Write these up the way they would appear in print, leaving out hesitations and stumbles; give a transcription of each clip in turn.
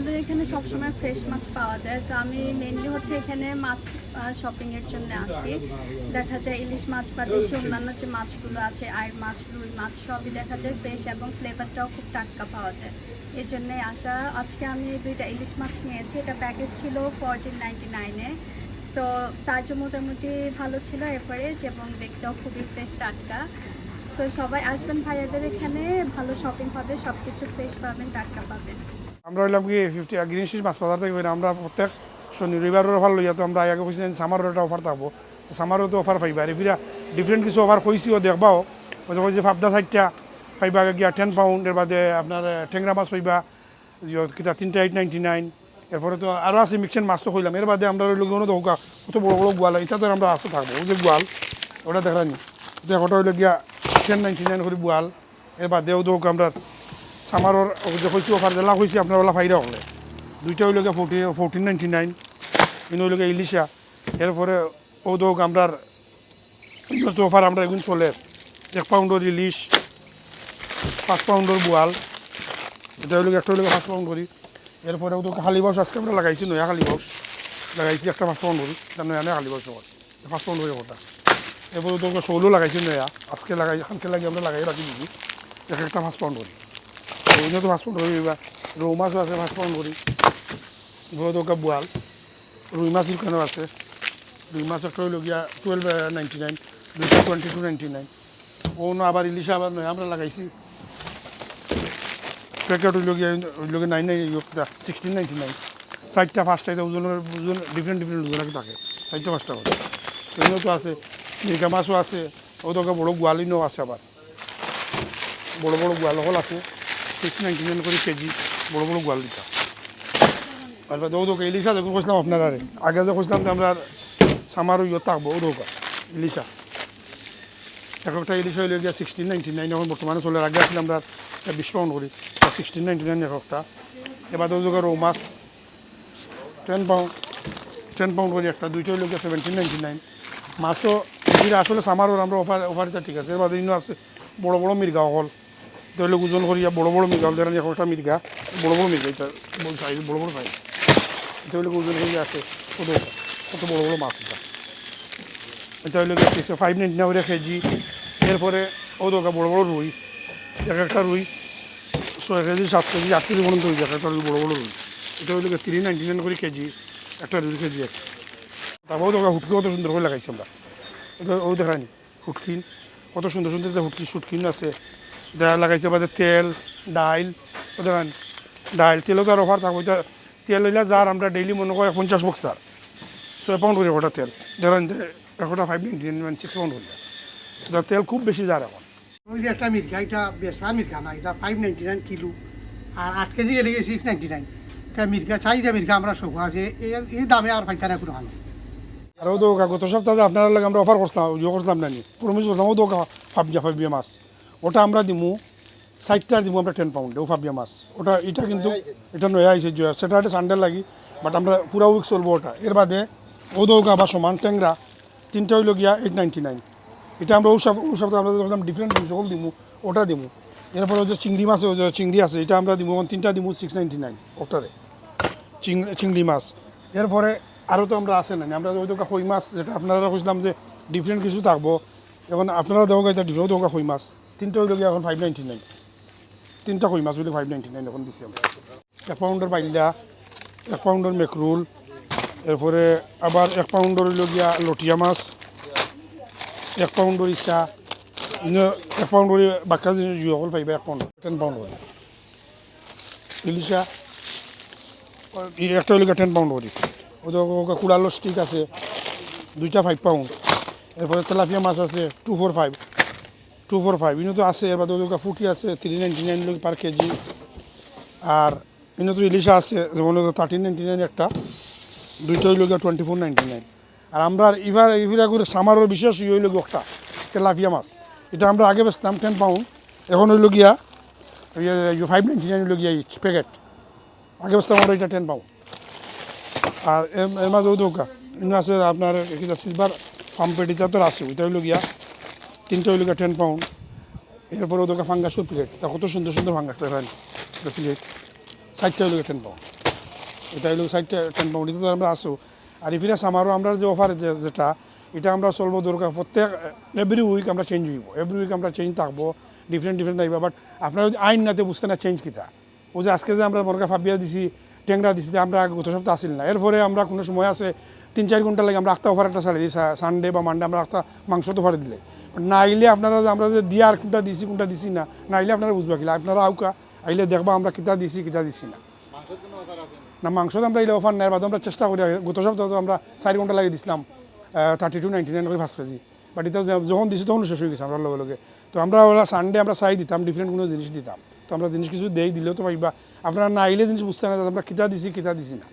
আমাদের এখানে সবসময় ফ্রেশ মাছ পাওয়া যায়। তো আমি মেনলি হচ্ছে এখানে মাছ শপিংয়ের জন্য আসি। দেখা যায় ইলিশ মাছ বা দেশি অন্যান্য যে মাছগুলো আছে, আয়ের মাছ, রুই মাছ সবই দেখা যায় ফ্রেশ এবং ফ্লেভারটাও খুব টাটকা পাওয়া যায়। এই জন্যই আসা। আজকে আমি 2টা ইলিশ মাছ নিয়েছি। এটা প্যাকেজ ছিল 14.99-এ। সো সাইজও মোটামুটি ভালো ছিল, এভারেজ, এবং দেখতেও খুবই ফ্রেশ টাটকা। সো সবাই আসবেন ভাইয়াদের এখানে, ভালো শপিং হবে, সব কিছু ফ্রেশ পাবেন, টাটকা পাবেন। আমরা হইলাম কি 50 গ্রিন শিস মাছ বাজার থেকে আমরা প্রত্যেক শনি রবিবারের অফার লইয়া তো আমরা আগে বলছি সামারের একটা অফার থাকবো, সামারও তো অফার পাইবা আর ফিরা ডিফারেন্ট কিছু অফার কইছিও দেখবাও। ওই যে ফাবদা সাইডটা পাইবা গিয়া 10 পাউন্ড, এর বাদে আপনার টেংরা মাছ পাইবা কিতা 3টা 8.99। এরপরে তো আরও আছে মিক্সেন মাছ তো কইলাম। এর বাদে আমরা রইল তো হোকা কত বড় বড় গোয়াল, এটা তো আমরা আসতে থাকবো। ওই যে গোয়াল ওটা দেখানি, ওটা হইল গিয়া 10.99 করে গোয়াল। এর বাদেও তো আমরা সামারর যে হয়েছি অফার জেলা হয়েছি আপনার ওলা ফাইরা হলে 2টা হইল গিয়ে 14.99। ইন হইল গিয়ে ইলিশা। এরপরে ও দোক আমরা অফার আমরা এগুলো চলে 1 পাউন্ডর ইলিশ, 5 পাউন্ডর বোয়াল, এটা হইল একটা হইল 5 পাউন্ড করি। এরপরে ও তো খালি বাউস আজকে আমরা লাগাইছি, নয়া খালি বাউস লাগাইছি একটা 5 পাউন্ড করি, তার নয়া খালি বাউস 5 পাউন্ড করে ওটা। এরপরে তো শৌলও লাগাইছি নয়া, আজকে লাগাই খানকে লাগিয়ে আমরা লাগাই রাখি দিচ্ছি একটা 5 পাউন্ড করি। ওই তো 5 পাউন্ড করি। রৌ মাছও আছে 5 পাউন্ড করি। বড় দোকা বোয়াল, রুই মাছ কেন আছে, রুই মাছ একটা হইল গিয়া 12.99, 2টা 22.99। ও না আবার ইলিশা আবার নয় আমরা লাগাইছি প্যাকেট হইল গিয়া 16.99। 4টা 5টা ওজনের ওজন ডিফারেন্ট ওজন থাকে, 4টা 5টা করে। এগুলো তো আছে, মির্গা মাছও আছে, ও দোকা বড় গোয়ালিনও আছে, আবার বড় বড় গোয়াল হল আছে 6.99 করে কেজি, বড় বড় গোয়াল দিতা। আর দৌকা ইলিশা যখন কইছিলাম আপনার আগে যে কইছিলাম যে আমরা সামারও ইয়ে থাকবো ও দৌকা ইলিশা। একটা ইলিশা হইলে গিয়া 16.99 এখন বর্তমানে চলে। আগে আসলে আমরা 20 পাউন্ড করি, 16.99 একটা। এবার দৌকা রৌ মাছ 10 পাউন্ড করি একটা, 2টা হইলে গিয়া 17.99। মাছও যেটা আসলে সামারও আমরা অফারটা ঠিক আছে। এবার দিনও আছে বড় বড় মির্গা হল, ধরলে ওজন করিয়া বড় বড় মির্গা হল, ধরেন একটা মির্গা বড় বড় মির্গা, এটা সাইজ বড় বড় সাইজ, এটা হইলে ওজন হয়ে আছে কত বড় বড় মাছ। এটা হইলে 5.99 করে কেজি। এরপরে ও দোকা বড় বড় রুই, একটা রুই 6 কেজি 7 কেজি 8 কেজি পর্যন্ত হয়ে যায় একটা রুই, বড় বড় রুই। এটা হইলে 3.99 করে কেজি, একটা রুই কেজি একটা। তারপরেও দোকা হুটকি কত সুন্দর করে লাগাইছি আমরা, এটা ও দেখায়নি হুটকিন কত সুন্দর সুন্দর হুটকি সুটকিন আছে, দেখা লাগাইছে। বাদে তেল ডাইল, ও দেখান ডাইল তেলও তার অফার থাকবো। এটা তেল হইলে যার আমরা ডেইলি মনে করি 50 বক্স, তার 6 পাউন্ড করে ওটা তেল ধরেন একটা 5.99 6 পাউন্ড হইলে তেল খুব বেশি যার এখন। ওই যে একটা মির্গা, এটা বেসা মির্গা না, এটা 5.99 কিলো, আর 8 কেজি গেলে 6.99। তা মির্গা চাহিদা মির্গা আমরা সব আছে, এই দামে আর পাইতা না কোনো ভালো। আর ও দোকা গত সপ্তাহে আপনার লাগে আমরা অফার করছিলাম, ইয়ে করছিলাম না নি প্রমিস করলাম, ও দোকা ফাবিয়া মাছ ওটা আমরা দিমু 60টা দিব আমরা 10 পাউন্ডে, ও ফাবিয়া মাছ ওটা। এটা কিন্তু এটা নয়া আইসে স্যাটারডে সানডে লাগি, বাট আমরা পুরা উইক চলবো ওটা। এর বাদে ও দৌকা আবার সমান ট্যাংরা 3টা হইল গিয়া 8.99। এটা আমরা ও সপ্তাহে আমরা দেখলাম ডিফারেন্ট সকল দিমু, ওটা দিমু। এরপরে যে চিংড়ি মাছ, চিংড়ি আছে, এটা আমরা দিব 3টা দিব 6.99 ওটারে চিংড়ি মাছ। এরপরে আরও তো আমরা আছে না, আমরা ওই দোকা কই মাছ, যেটা আপনারা বুঝলাম যে ডিফারেন্ট কিছু থাকবো। এখন আপনারা দেওয়া এটা ডিফারেন্ট দোকা কই মাছ 3টা হইল গিয়া এখন 5.99। 3টা কই মাছ হইলে 5.99 এখন দিচ্ছি আমরা। 1 পাউন্ডের বাইলা, 1 পাউন্ডের মেকরুল, এরপরে আবার 1 পাউন্ডের হইল গিয়া লটিয়া মাছ, 1 পাউন্ডের ইচ্ছা 1 পাউন্ডের বাক্কা সকল পাইবা 1 পাউন্ড 10 পাউন্ড করে ইলিশা একটা হইল 10 পাউন্ড করি। ওদের কুড়ালো স্টিক আছে 2টা 5 পাউন্ড। এরপরে তেলাপিয়া মাছ আছে 245 ইনো তো আছে। এর বাদে ওদের ফুটি আছে 3.99 পার কেজি। আর ইনো তো ইলিশা আছে যেমন 13.99 একটা, 2টা হইল 24.99। আর আমরা ইফিরা করে সামারের বিশেষ ইয়ে হইল একটা তেলাপিয়া মাছ, এটা আমরা আগে বেচতাম 10 পাউন্ড, এখন হইল গিয়া 5.99 হইল গিয়া ইচ প্যাকেট। আগে বেচতাম আমরা এটা 10 পাউন্ড। আর এর মাঝেও দৌকা ইনো আছে আপনার সিলভার পাম্পেটিটা তো আছে, ওইটা হইল গিয়া 3টা হইল গিয়া 10 পাউন্ড। এরপরে ওদের ফাঙ্গাসের প্লেট, কত সুন্দর সুন্দর ফাঙ্গাস প্লেট 4টা হইল 10 পাউন্ড। এটা হলো 10 পাউন্ড তো আমরা আসো। আর ইফিনা সামারও আমরা যে অফার যেটা এটা আমরা চলবো দরকার প্রত্যেক এভরি উইক আমরা চেঞ্জ হইব, এভরি উইক আমরা চেঞ্জ থাকবো, ডিফারেন্ট আইবা। বাট আপনারা যদি আইন নাতে বুঝতে না চেঞ্জ কিতা, ও যে আজকে যে আমরা মরগা ফাবিয়া দিছি, ট্যাংরা দিছি, আমরা গত সপ্তাহে আসিল না। এরপরে আমরা কোনো সময় আছে 3-4 ঘন্টা লাগে আমরা একটা অফার একটা ছাড়ি দিই, সানডে বা মানডে আমরা একটা মাংস তো অফার দিলে না আইলে আপনারা আমরা যে দিয়া আর কোনটা দিছি না না আইলে আপনারা বুঝবা কিলা, আপনারা আউকা আইলে দেখবা আমরা কিতা দিছি না। না মাংসতে আমরা এই অফার নেয় বাদ আমরা চেষ্টা করি। গত সপ্তাহে তো আমরা 4 ঘন্টা লাগিয়ে দিছিলাম 32.99 করে 5 কেজি, বাট এটা যখন দিছি তখন শেষ হয়ে গেছে আমরা লগে। তো আমরা ওরা সানডে আমরা চাই দিতাম, ডিফারেন্ট কোনো জিনিস দিতাম। তো আমরা জিনিস কিছু দিলেও তো পাইবা, আপনারা না আইলে জিনিস বুঝতে না আমরা কিতা দিছি না।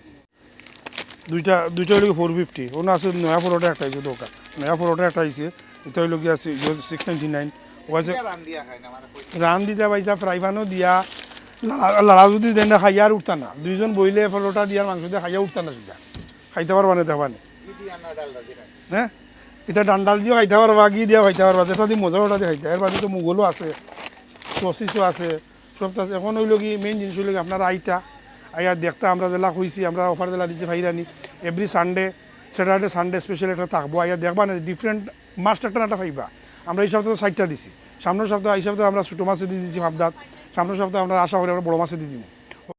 দুইটা হইল 450, ওনা আছে নয়া পরোটা একটা আইছে দোকান, নয়া পরোটা একটা আইছে, এটা হইল কি আছে 699। ও আছে রান দিতে পাইছা, ফ্রাই প্যানও দিয়া, লাড়া যদি দেন খাইয়া আর উঠতা না, দুইজন বইলে পরোটা দিয়ার মাংস দিয়ে খাইয়া উঠতা না, সেটা খাইতে পারবা না দেখাবানে। হ্যাঁ এটা ডান্ডাল দিয়েও খাইতে পারবা, ঘি দিয়েও খাইতে পারবা, যেটা দিয়ে মজা ওটা দিয়ে খাইতে। এর বাদে তো মুগলও আছে, সসিসও আছে, সব আছে। এখন হইল কি মেইন জিনিস হইল কি আপনারা আইয়া দেখতা আমরা জেলা হয়েছি, আমরা অফার জেলা দিচ্ছি ভাইরানি every Sunday, Saturday Sunday special একটা থাকবো। আইয়া দেখবা না ডিফারেন্ট মাছ একটা নাটা পাইবা। আমরা এই সপ্তাহে 60টা দিছি, সামনের সপ্তাহে এই সপ্তাহে আমরা ছোটো মাছে দিয়ে দিচ্ছি ভাবদাত, সামনের সপ্তাহে আমরা আশা করি আমরা বড়ো মাছে দিয়ে দিব।